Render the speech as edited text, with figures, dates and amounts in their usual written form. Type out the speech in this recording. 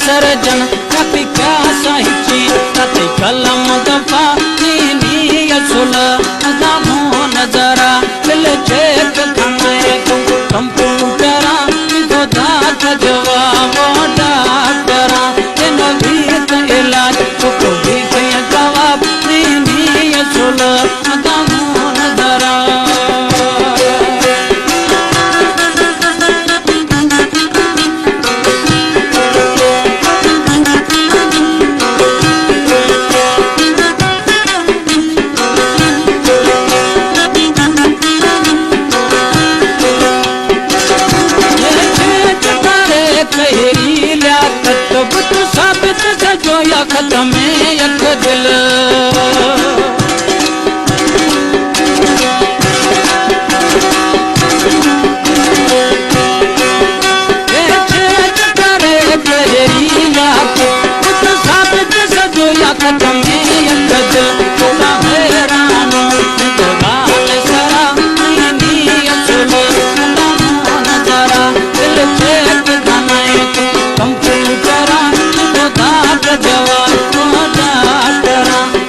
surgeon कभी क्या सही तते कलम दफा नी असुल दामो नजरा दिल चेक खमे कंप्यूटरा खुदा जवाब डॉक्टरा इन भी इलाज को भी जवाब नी असुल दामो नजरा जो यख तमे यख दिल साबित सजो यख तमे